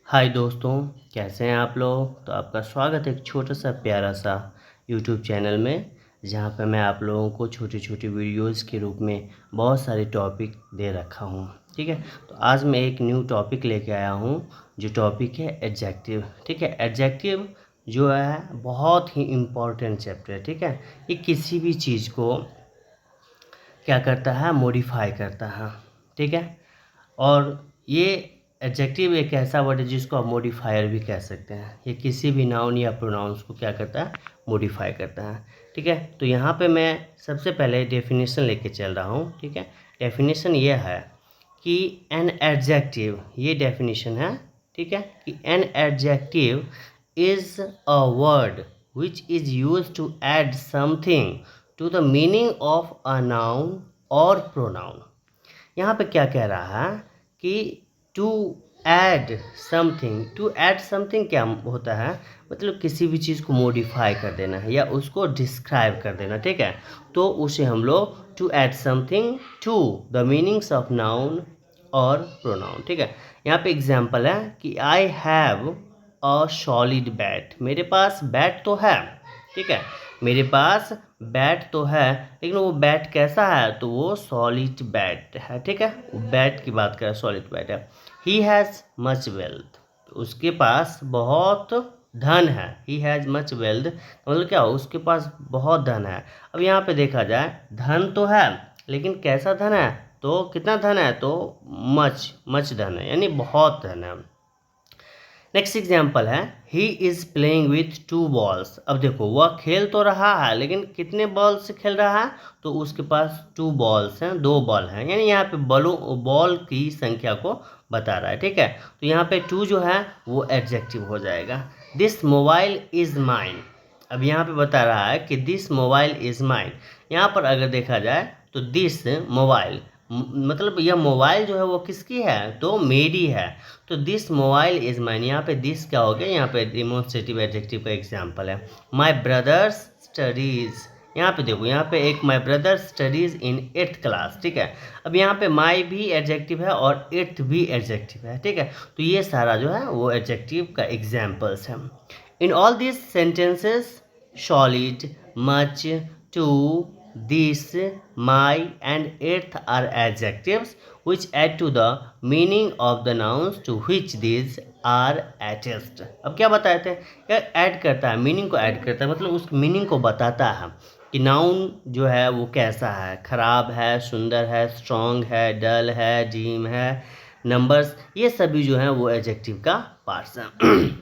हाय दोस्तों, कैसे हैं आप लोग। तो आपका स्वागत है एक छोटा सा प्यारा सा यूट्यूब चैनल में, जहां पर मैं आप लोगों को छोटी छोटी वीडियोस के रूप में बहुत सारे टॉपिक दे रखा हूं। ठीक है, तो आज मैं एक न्यू टॉपिक लेके आया हूं, जो टॉपिक है एडजेक्टिव। ठीक है, एडजेक्टिव जो है बहुत ही इम्पोर्टेंट चैप्टर है। ठीक है, ये किसी भी चीज़ को क्या करता है, मॉडिफाई करता है। ठीक है, और ये एडजेक्टिव एक ऐसा वर्ड है जिसको आप मॉडिफायर भी कह सकते हैं। ये किसी भी नाउन या प्रोनाउंस को क्या करता है, मॉडिफाई करता है। ठीक है, तो यहाँ पे मैं सबसे पहले डेफिनेशन लेके चल रहा हूँ। ठीक है, डेफिनेशन ये है कि एन एडजेक्टिव, ये डेफिनेशन है। ठीक है, कि an adjective is a word which is use to add something to the meaning of a noun और प्रोनाउन। यहाँ पे क्या कह रहा है कि टू टू ऐड समथिंग क्या होता है, मतलब किसी भी चीज़ को मॉडिफाई कर देना है या उसको डिस्क्राइब कर देना। ठीक है, तो उसे हम लोग to add something to the meanings of noun और प्रोनाउन। ठीक है, यहाँ पे एग्जांपल है कि I have a solid bat, मेरे पास बैट तो है। ठीक है, मेरे पास बैट तो है, लेकिन वो बैट कैसा है, तो वो सॉलिड बैट है। ठीक है, वो बैट की बात करें, सॉलिड बैट है। ही हैज़ मच वेल्थ, तो उसके पास बहुत धन है। ही हैज़ मच वेल्थ मतलब क्या, उसके पास बहुत धन है। अब यहाँ पे देखा जाए, धन तो है, लेकिन कैसा धन है, तो कितना धन है, तो मच मच धन है, यानी बहुत धन है। नेक्स्ट एग्जाम्पल है, he is playing with two balls. अब देखो, वह खेल तो रहा है, लेकिन कितने बॉल से खेल रहा है, तो उसके पास टू बॉल्स हैं, दो बॉल हैं, यानी यहाँ पे बॉल की संख्या को बता रहा है। ठीक है, तो यहाँ पे टू जो है वो एडजेक्टिव हो जाएगा। दिस मोबाइल इज़ माइन, अब यहाँ पे बता रहा है कि दिस मोबाइल इज़ माइन। यहाँ पर अगर देखा जाए तो दिस मोबाइल मतलब यह मोबाइल जो है वो किसकी है, तो मेरी है। तो दिस मोबाइल इज़ माइन, यहाँ पे दिस क्या हो गया, यहाँ पे डिमोन्स्ट्रेटिव एडजेक्टिव का एग्जांपल है। माय ब्रदर्स स्टडीज़, यहाँ पे देखो, यहाँ पे एक my brother studies in 8th class. ठीक है, अब यहाँ पे माई भी एडजेक्टिव है और 8th भी एडजेक्टिव है। ठीक है, तो ये सारा जो है वो एडजेक्टिव का एग्जाम्पल्स है। In all this sentences solid, much, to, this, my and earth are adjectives which add to the meaning of the nouns to which these are attached। अब क्या बताए थे, ऐड करता है, मीनिंग को ऐड करता है, मतलब उस मीनिंग को बताता है कि नाउन जो है वो कैसा है, खराब है, सुंदर है, स्ट्रॉन्ग है, डल है, डीम है, नंबर्स, ये सभी जो है वो एडजेक्टिव का पार्ट्स हैं।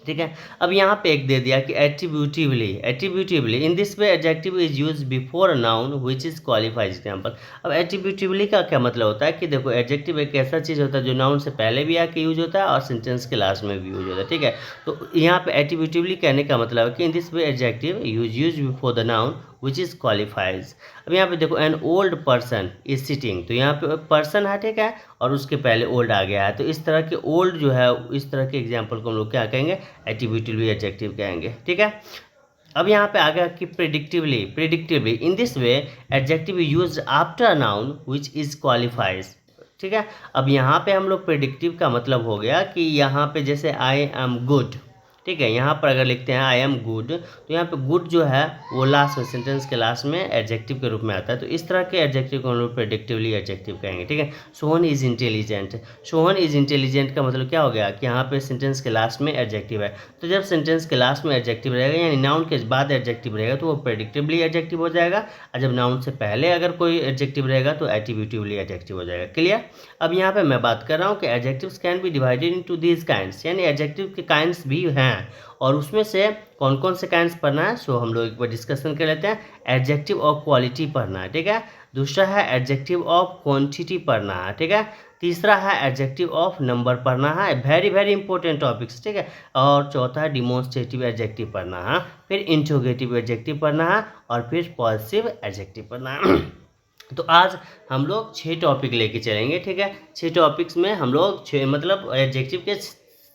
ठीक है, अब यहाँ पे एक दे दिया कि attributively in this way adjective is use before noun which is qualified example. अब एट्रीब्यूटिवली का क्या मतलब होता है कि देखो, एडजेक्टिव एक ऐसा चीज़ होता है जो नाउन से पहले भी आके यूज होता है और सेंटेंस के लास्ट में भी यूज होता है। ठीक है, तो यहाँ पे एट्रीब्यूटिवली कहने का मतलब है कि इन this way adjective use before the noun which is qualifies. अब यहाँ पे देखो, an old person is sitting, तो यहाँ पे पर्सन है। ठीक है, और उसके पहले ओल्ड आ गया है, तो इस तरह के ओल्ड जो है, इस तरह के एग्जाम्पल को हम लोग क्या कहेंगे, एट्रीब्यूटिवली एडजेक्टिव कहेंगे। ठीक है, अब यहाँ पे आ गया कि predicatively in this way adjective use after noun which is qualifies. ठीक है, अब यहाँ पे हम लोग प्रिडिक्टिव का मतलब हो गया कि यहाँ पे जैसे आई एम गुड। ठीक है, यहाँ पर अगर लिखते हैं आई एम गुड, तो यहाँ पे गुड जो है वो लास्ट में, सेंटेंस के लास्ट में एडजेक्टिव के रूप में आता है, तो इस तरह के एडजेक्टिव को हम लोग प्रेडिक्टिवली एडजेक्टिव कहेंगे। ठीक है, Sohan is intelligent, Sohan is intelligent का मतलब क्या हो गया कि यहाँ पे सेंटेंस के लास्ट में एडजेक्टिव है, तो जब सेंटेंस के लास्ट में एडजेक्टिव रहेगा, यानी नाउन के बाद एडजेक्टिव रहेगा, तो वो प्रेडिक्टिवली एडजेक्टिव हो जाएगा, और जब नाउन से पहले अगर कोई एडजेक्टिव रहेगा तो एट्रीब्यूटिवली एडजेक्टिव हो जाएगा। क्लियर। अब यहाँ पे मैं बात कर रहा हूँ कि adjectives can be divided into these kinds, यानी एडजेक्टिव के काइंड्स भी हैं, और उसमें से कौन कौन से काइंड्स पढ़ना है, सो हम लोग एक बार डिस्कशन कर लेते हैं। एडजेक्टिव ऑफ क्वालिटी पढ़ना है। ठीक है, दूसरा है एडजेक्टिव ऑफ क्वांटिटी पढ़ना है। ठीक है, तीसरा है एडजेक्टिव ऑफ नंबर पढ़ना है, वेरी वेरी इंपॉर्टेंट टॉपिक्स। ठीक है, और चौथा है डिमॉन्स्ट्रेटिव एडजेक्टिव पढ़ना है, फिर इंट्रोगेटिव एडजेक्टिव पढ़ना है, और फिर पॉजिटिव एडजेक्टिव पढ़ना है। तो आज हम लोग 6 टॉपिक लेके चलेंगे। ठीक है, 6 टॉपिक्स में हम लोग 6 मतलब एडजेक्टिव के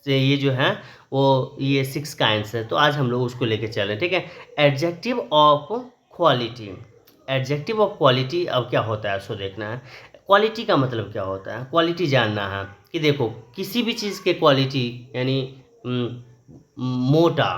ये जो है वो ये 6 काइंड्स है, तो आज हम लोग उसको लेके चल रहे हैं। ठीक है, adjective of quality. Adjective of quality अब क्या होता है, सो देखना है। क्वालिटी का मतलब क्या होता है, क्वालिटी जानना है कि देखो किसी भी चीज़ के क्वालिटी यानी मोटा,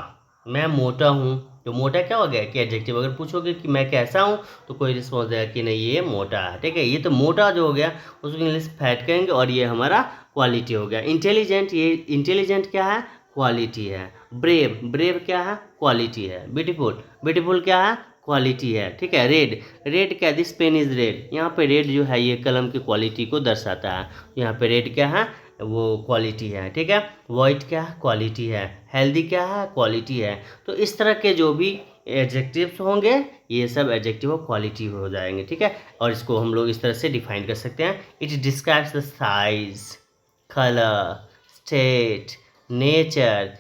मैं मोटा हूँ, तो मोटा क्या हो गया कि एडजेक्टिव। अगर पूछोगे कि मैं कैसा हूँ तो कोई रिस्पॉन्स देगा कि नहीं ये मोटा है, ठीक है। ये तो मोटा जो हो गया उसको इंग्लिश फैट कहेंगे और ये हमारा क्वालिटी हो गया। इंटेलिजेंट, ये इंटेलिजेंट क्या है, क्वालिटी है। ब्रेव, ब्रेव क्या है, क्वालिटी है। ब्यूटीफुल, ब्यूटीफुल क्या है, क्वालिटी है, ठीक है। रेड, रेड क्या, दिस पेन इज रेड, यहाँ पे रेड जो है ये कलम की क्वालिटी को दर्शाता है। यहाँ पे रेड क्या है, वो क्वालिटी है, ठीक है। वाइट क्या है, क्वालिटी है। हेल्दी क्या है, क्वालिटी है। तो इस तरह के जो भी एडजेक्टिव्स होंगे ये सब एडजेक्टिव ऑफ क्वालिटी हो जाएंगे, ठीक है। और इसको हम लोग इस तरह से डिफाइन कर सकते हैं। It describes the size, colour, state, nature,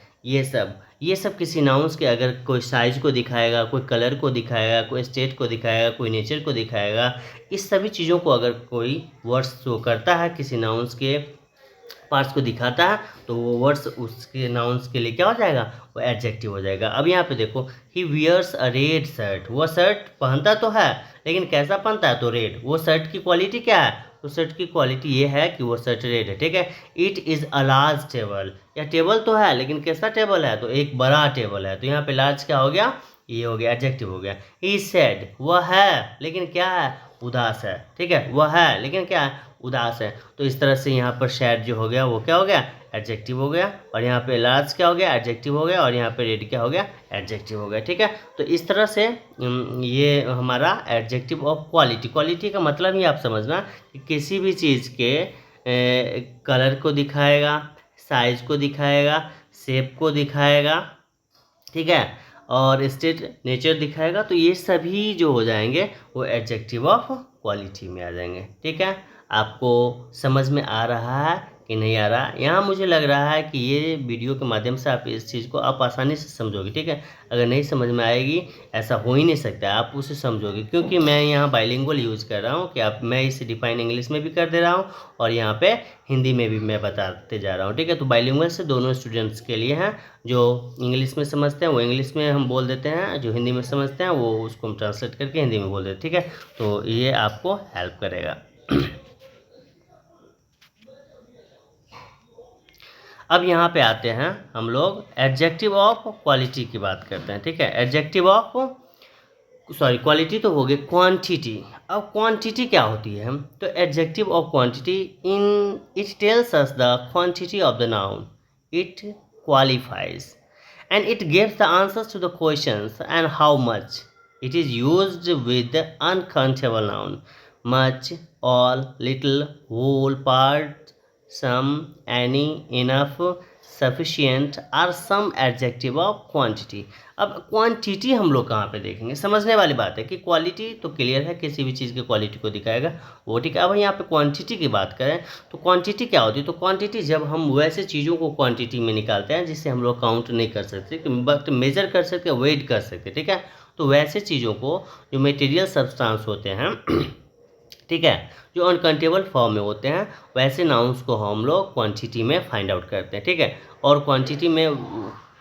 ये सब किसी नाउंस के अगर कोई साइज को दिखाएगा, कोई कलर को दिखाएगा, कोई स्टेट को दिखाएगा, कोई नेचर को दिखाएगा, इस सभी चीज़ों को अगर कोई वर्ड्स शो करता है, किसी नाउंस के पार्ट्स को दिखाता है, तो वो वर्ड्स उसके नाउंस के लिए क्या हो जाएगा, वो एडजेक्टिव हो जाएगा। अब यहाँ पे देखो, ही वियर्स अ रेड शर्ट, वो शर्ट पहनता तो है लेकिन कैसा पहनता है, तो रेड। वो शर्ट की क्वालिटी क्या है, तो शर्ट की क्वालिटी ये है कि वो शर्ट रेड है, ठीक है। It is a large table, या टेबल तो है लेकिन कैसा टेबल है, तो एक बड़ा टेबल है। तो यहाँ पे लार्ज क्या हो गया, ये हो गया एडजेक्टिव हो गया। ही सेड, वह है लेकिन क्या है, उदास है, ठीक है। वह है लेकिन क्या है, उदास है। तो इस तरह से यहाँ पर सैड जो हो गया वो क्या हो गया, एडजेक्टिव हो गया। और यहाँ पे लार्ज क्या हो गया, एडजेक्टिव हो गया। और यहाँ पे रेड क्या हो गया, एडजेक्टिव हो गया, ठीक है। तो इस तरह से ये हमारा एडजेक्टिव ऑफ क्वालिटी। क्वालिटी का मतलब ही आप समझना कि किसी भी चीज़ के कलर को दिखाएगा, साइज को दिखाएगा, शेप को दिखाएगा, ठीक है, और स्टेट, नेचर दिखाएगा। तो ये सभी जो हो जाएंगे वो एडजेक्टिव ऑफ क्वालिटी में आ जाएंगे, ठीक है। आपको समझ में आ रहा है कि नहीं आ रहा। यहाँ मुझे लग रहा है कि ये वीडियो के माध्यम से आप इस चीज़ को आप आसानी से समझोगे, ठीक है। अगर नहीं समझ में आएगी, ऐसा हो ही नहीं सकता, आप उसे समझोगे, क्योंकि मैं यहाँ बाइलिंगुअल यूज़ कर रहा हूँ कि मैं इसे डिफाइन इंग्लिश में भी कर दे रहा हूँ और यहाँ पे हिंदी में भी मैं बताते जा रहा हूँ, ठीक है। तो बाइलिंगुअल से दोनों स्टूडेंट्स के लिए हैं, जो इंग्लिश में समझते हैं वो इंग्लिश में हम बोल देते हैं, जो हिंदी में समझते हैं वो उसको हम ट्रांसलेट करके हिंदी में बोल देते हैं, ठीक है। तो ये आपको हेल्प करेगा। अब यहाँ पे आते हैं हम लोग एडजेक्टिव ऑफ क्वालिटी की बात करते हैं, ठीक है। एडजेक्टिव ऑफ क्वालिटी तो हो गई, क्वांटिटी। अब क्वांटिटी क्या होती है, तो adjective of quantity, in it tells us the quantity of the noun, it qualifies and it gives the answers to the questions and how much. It is used with the uncountable noun, much, all, little, whole, part, some, any, enough, sufficient are some adjective of quantity. अब quantity हम लोग कहाँ पे देखेंगे, समझने वाली बात है कि क्वालिटी तो क्लियर है, किसी भी चीज़ की क्वालिटी को दिखाएगा वो, ठीक है। अब यहाँ पे क्वांटिटी की बात करें तो क्वांटिटी क्या होती है, तो क्वांटिटी जब हम वैसे चीज़ों को क्वांटिटी में निकालते हैं जिसे हम लोग काउंट नहीं कर सकते बट मेजर कर सकते, वेट कर सकते, ठीक है। तो वैसे चीज़ों को जो मटेरियल सब्सटेंस होते हैं ठीक है, जो अनकाउंटेबल फॉर्म में होते हैं, वैसे नाउन्स को हम लोग क्वांटिटी में फाइंड आउट करते हैं, ठीक है। और क्वांटिटी में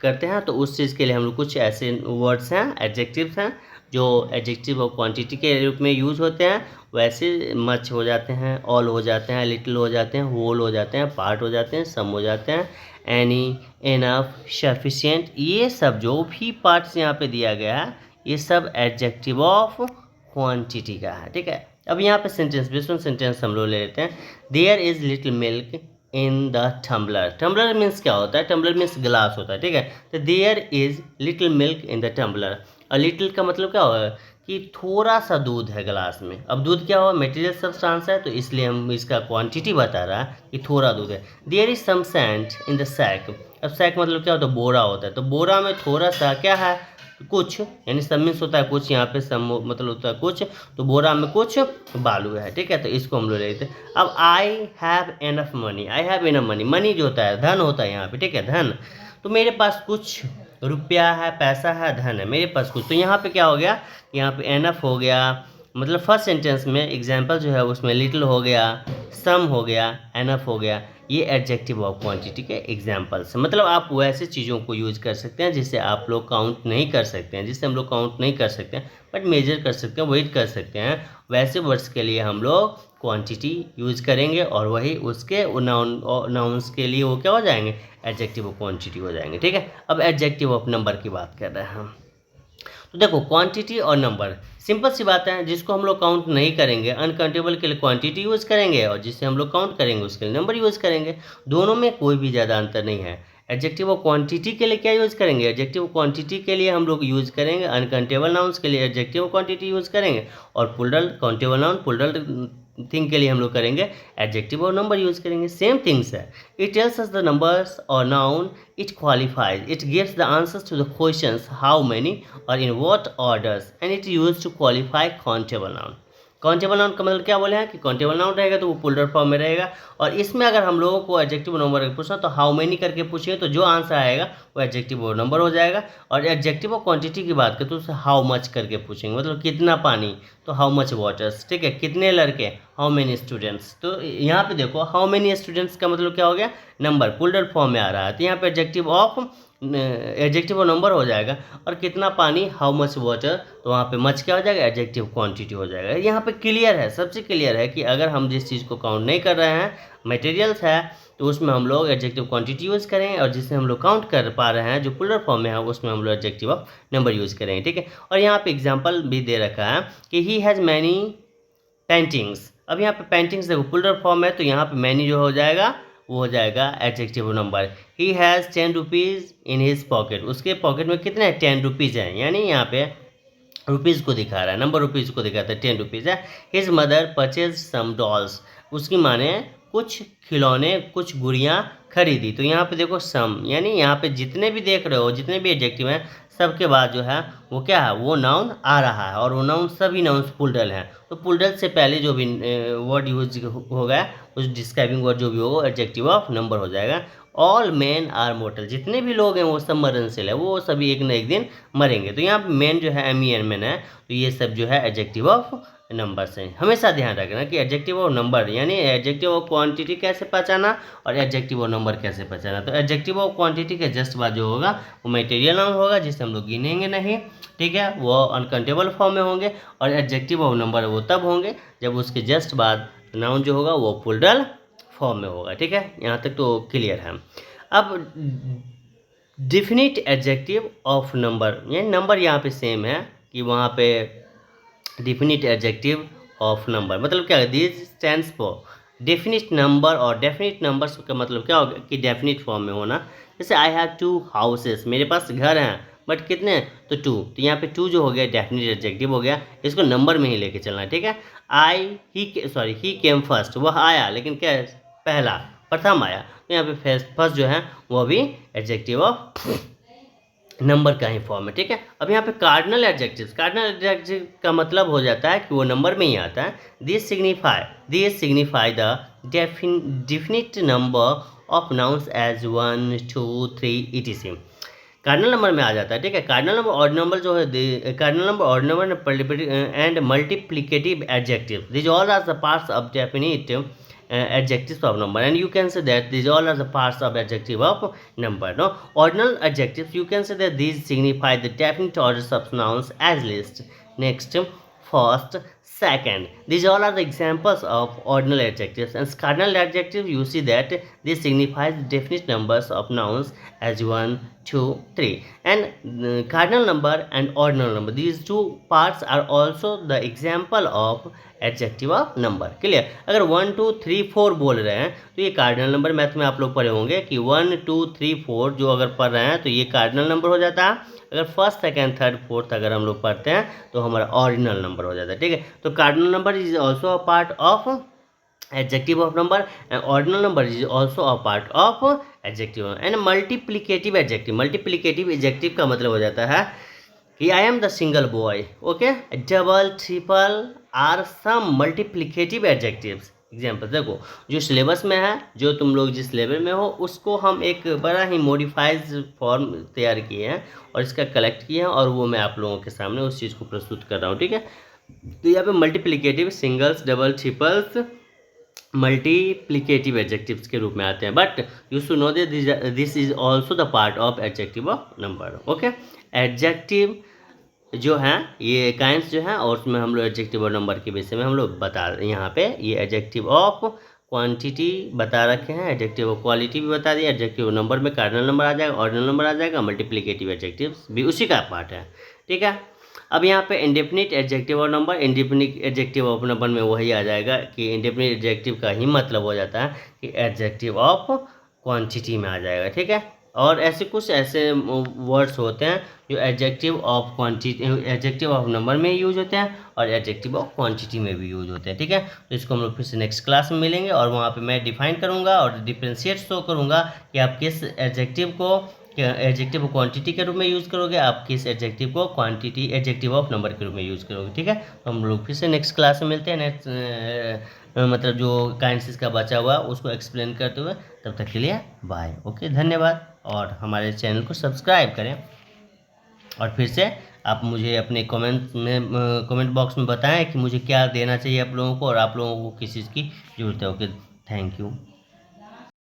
करते हैं तो उस चीज़ के लिए हम लोग कुछ ऐसे वर्ड्स हैं, एडजेक्टिव्स हैं, जो एडजेक्टिव और क्वांटिटी के रूप में यूज़ होते हैं। वैसे मच हो जाते हैं, ऑल हो जाते हैं, लिटिल हो जाते हैं, होल हो जाते हैं, पार्ट हो जाते हैं, सम हो जाते हैं, एनी, एनफ, सफिशिएंट, ये सब जो भी पार्ट्स यहाँ पे दिया गया है ये सब एडजेक्टिव ऑफ क्वांटिटी का है, ठीक है। अब यहाँ पे सेंटेंस, बेस्ड ऑन सेंटेंस हम लोग ले लेते हैं। There is little milk in the tumbler. Tumbler means क्या होता है, टम्बलर मीन्स गिलास होता है, ठीक है। तो there is little milk in the tumbler. और लिटिल का मतलब क्या होगा कि थोड़ा सा दूध है गिलास में। अब दूध क्या हुआ, मटेरियल सब्सटेंस है, तो इसलिए हम इसका क्वांटिटी बता रहा है कि थोड़ा दूध है। There is some sand in the sack. अब सैक मतलब क्या होता है, बोरा होता है, तो बोरा में थोड़ा सा क्या है, कुछ, यानी सब मीन्स होता है कुछ, यहाँ पे सब मतलब होता है कुछ, तो बोरा में कुछ बालू है, ठीक है। तो इसको हम लोग लेते हैं। अब I have enough money, I have enough money, money जो होता है धन होता है यहाँ पे, ठीक है, धन। तो मेरे पास कुछ रुपया है, पैसा है, धन है, मेरे पास कुछ। तो यहाँ पे क्या हो गया, यहाँ पे एनफ हो गया, मतलब फर्स्ट सेंटेंस में एग्जाम्पल जो है उसमें लिटिल हो गया, सम हो गया, एनफ हो गया। ये एडजेक्टिव ऑफ क्वांटिटी के एग्जांपल्स हैं। मतलब आप वैसे चीज़ों को यूज़ कर सकते हैं जिससे आप लोग काउंट नहीं कर सकते हैं, जिससे हम लोग काउंट नहीं कर सकते हैं बट मेजर कर सकते हैं, वेट कर सकते हैं, वैसे वर्ड्स के लिए हम लोग क्वांटिटी यूज़ करेंगे और वही उसके नाउन्स के लिए वो क्या हो जाएंगे, एडजेक्टिव ऑफ क्वांटिटी हो जाएंगे। ठीक है, अब एडजेक्टिव ऑफ नंबर की बात कर रहे हैं हम। तो देखो क्वांटिटी और नंबर सिंपल सी बात है, जिसको हम लोग काउंट नहीं करेंगे अनकाउंटेबल के लिए क्वांटिटी यूज़ करेंगे और जिससे हम लोग काउंट करेंगे उसके लिए नंबर यूज़ करेंगे। दोनों में कोई भी ज़्यादा अंतर नहीं है। एडजेक्टिव ऑफ क्वांटिटी के लिए क्या यूज़ करेंगे, एडजेक्टिव ऑफ क्वांटिटी के लिए हम लोग यूज़ करेंगे अनकाउंटेबल नाउन्स के लिए एडजेक्टिव ऑफ क्वांटिटी यूज़ करेंगे, और plural countable noun plural thing के लिए हम लोग करेंगे एडजेक्टिव और नंबर यूज़ करेंगे। सेम थिंग्स है। It tells us the numbers और noun, it qualifies, it gives the answers to the questions how many और in what orders, and it use to qualify countable noun. Countable noun का मतलब क्या बोले हैं कि countable noun रहेगा तो वो पुलर फॉर्म में रहेगा, और इसमें अगर हम लोगों को एडजेक्टिव नंबर पूछना तो हाउ मेनी करके पूछिए तो जो आंसर आएगा वो एडजेक्टिव और नंबर हो जाएगा। और एडजेक्टिव और क्वांटिटी की बात करें तो उससे हाउ मच करके पूछेंगे, मतलब कितना पानी तो हाउ मच वाटर्स। ठीक है, कितने लड़के हाउ मेनी स्टूडेंट्स। तो यहाँ पे देखो हाउ मेनी स्टूडेंट्स का मतलब क्या हो गया, नंबर पुलर फॉर्म में आ रहा है, तो यहाँ पे एडजेक्टिव और नंबर हो जाएगा। और कितना पानी हाउ मच वाटर, तो वहाँ पे मच क्या हो जाएगा, एडजेक्टिव क्वांटिटी हो जाएगा। यहाँ पे क्लियर है, सबसे क्लियर है कि अगर हम जिस चीज़ को काउंट नहीं कर रहे हैं, मटेरियल्स है, तो उसमें हम लोग एडजेक्टिव क्वांटिटी यूज़ करें, और जिससे हम लोग काउंट कर पा रहे हैं जो पुलर फॉर्म में है उसमें हम लोग एडजेक्टिव ऑफ नंबर यूज़ करेंगे। ठीक है, और यहाँ पे एग्जाम्पल भी दे रखा है कि ही हैज़ मैनी पेंटिंग्स। अब यहाँ पे पेंटिंग्स देखो पुलर फॉर्म है, तो यहाँ पे मैनी जो हो जाएगा वो हो जाएगा adjective number. He has 10 rupees in his pocket, उसके पॉकेट में कितने 10 रुपीज़ हैं, यानी यहाँ पे रुपीज़ को दिखा रहा है, नंबर रुपीज़ को दिखाता है, 10 रुपीज़ है। His mother purchase some dolls, उसकी माँ ने कुछ खिलौने कुछ गुड़ियाँ खरीदी। तो यहाँ पे देखो सम, यानी यहाँ पे जितने भी देख रहे हो जितने भी एडजेक्टिव हैं सबके बाद जो है वो क्या है, वो नाउन आ रहा है, और वो नाउन सभी नाउन्स पुलरल हैं। तो पुलरल से पहले जो भी वर्ड यूज होगा उस डिस्क्राइबिंग वर्ड जो भी होगा एडजेक्टिव ऑफ नंबर हो जाएगा। ऑल मैन आर मोर्टल, जितने भी लोग हैं वो सब मरणशील है, वो सभी एक न एक दिन मरेंगे। तो यहाँ पे मैन जो है MEN मैन है, तो ये सब जो है एडजेक्टिव ऑफ नंबर से। हमेशा ध्यान रखना कि एडजेक्टिव और नंबर यानी एडजेक्टिव और क्वांटिटी कैसे पहचाना और एडजेक्टिव और नंबर कैसे पहचाना। तो एडजेक्टिव और क्वांटिटी के जस्ट बाद जो होगा वो मटेरियल नाउन होगा जिसे हम लोग गिनेंगे नहीं। ठीक है, वो अनकाउंटेबल फॉर्म में होंगे, और एडजेक्टिव और नंबर वो तब होंगे जब उसके जस्ट बाद नाउन जो होगा वो प्लूरल फॉर्म में होगा। ठीक है, यहाँ तक तो क्लियर है। अब डिफिनिट एडजेक्टिव ऑफ नंबर, यानी नंबर यहाँ पे सेम है कि वहाँ पे डिफिनिट एडजेक्टिव ऑफ नंबर मतलब क्या है, this stands for definite number, और डेफिनिट नंबर्स का मतलब क्या होगा कि डेफिनिट फॉर्म में होना। जैसे आई हैव 2 हाउसेस, मेरे पास घर हैं बट कितने, तो 2, तो यहाँ पे 2 जो हो गया डेफिनिट एडजेक्टिव हो गया, इसको नंबर में ही लेके चलना है। ठीक है, ही केम फर्स्ट, वह आया लेकिन क्या है, पहला प्रथम आया, तो यहाँ पे फर्स्ट जो है वो भी एडजेक्टिव ऑफ नंबर का ही फॉर्म है। ठीक है, अब यहाँ पे कार्डिनल एडजेक्टिव का मतलब हो जाता है कि वो नंबर में ही आता है। This signify the definite number of nouns as 1 2 3 etc। Cardinal number में आ जाता है। ठीक है, कार्डिनल नंबर ऑड नंबर जो है, cardinal number odd number and multiplicative adjective, this all are the parts of definite adjectives of number, and you can say that these all are the parts of adjective of number. No, ordinal adjectives, you can say that these signify the definite orders of nouns as list, next, first, second. These all are the examples of ordinal adjectives, and cardinal adjectives you see that they signify the definite numbers of nouns as 1 2 3, and cardinal number and ordinal number, these two parts are also the example of adjective of number. Clear, अगर 1 2 3 4 बोल रहे हैं तो ये cardinal number, math में आप लोग पढ़े होंगे कि 1 2 3 4 जो अगर पढ़ रहे हैं तो ये कार्डिनल नंबर हो जाता है। अगर फर्स्ट सेकंड थर्ड फोर्थ अगर हम लोग पढ़ते हैं तो हमारा ऑर्डिनल नंबर हो जाता है। ठीक है, तो cardinal number is also a part of adjective of number, and ordinal number is also a part of adjective. And multiplicative adjective का मतलब हो जाता है कि I am the single boy. Okay, double triple are some multiplicative adjectives. Example देखो, जो syllabus में है, जो तुम लोग जिस लेवल में हो उसको हम एक बड़ा ही मॉडिफाइज फॉर्म तैयार किए हैं और इसका कलेक्ट किए हैं, और वो मैं आप लोगों के सामने उस चीज़ को प्रस्तुत कर रहा हूँ। ठीक है, तो यहाँ पे multiplicative, singles, double, triples, multiplicative adjectives के रूप में आते हैं, but you should know that this is also the part of adjective of number. Okay, adjective जो है ये काइंड्स जो है, और उसमें हम लोग एडजेक्टिव और नंबर के विषय में हम लोग बता यहाँ पे ये एडजेक्टिव ऑफ क्वांटिटी बता रखे हैं, एडजेक्टिव ऑफ क्वालिटी भी बता दिया, एडजेक्टिव नंबर में कार्डिनल नंबर आ जाएगा, ऑर्डिनल नंबर आ जाएगा, मल्टीप्लिकेटिव एडजेक्टिव्स भी उसी का पार्ट है। ठीक है, अब यहाँ पे इंडेफिनिट एडजेक्टिव और number, indefinite adjective of number में वही आ जाएगा कि इंडेफिनिट एडजेक्टिव का ही मतलब हो जाता है कि एडजेक्टिव ऑफ क्वांटिटी में आ जाएगा। ठीक है, और ऐसे कुछ ऐसे वर्ड्स होते हैं जो adjective of quantity, adjective of number में यूज होते हैं और एडजेक्टिव ऑफ क्वांटिटी में भी यूज होते हैं। ठीक है, तो इसको हम लोग फिर से नेक्स्ट क्लास में मिलेंगे और वहाँ पे मैं डिफाइन करूँगा और डिफरेंशिएट शो करूँगा कि आप किस एडजेक्टिव को एडजेक्टिव क्वांटिटी के रूप में यूज़ करोगे, आप किस एडजेक्टिव को क्वांटिटी एडजेक्टिव ऑफ नंबर के रूप में यूज़ करोगे। ठीक है, तो हम लोग फिर से नेक्स्ट क्लास में मिलते हैं, नेक्स्ट मतलब जो काइंड्स का बचा हुआ उसको एक्सप्लेन करते हुए। तब तक के लिए बाय। ओके, धन्यवाद, और हमारे चैनल को सब्सक्राइब करें, और फिर से आप मुझे अपने कमेंट बॉक्स में बताएं कि मुझे क्या देना चाहिए आप लोगों को और आप लोगों को किस चीज़ की ज़रूरत है। Okay, thank you.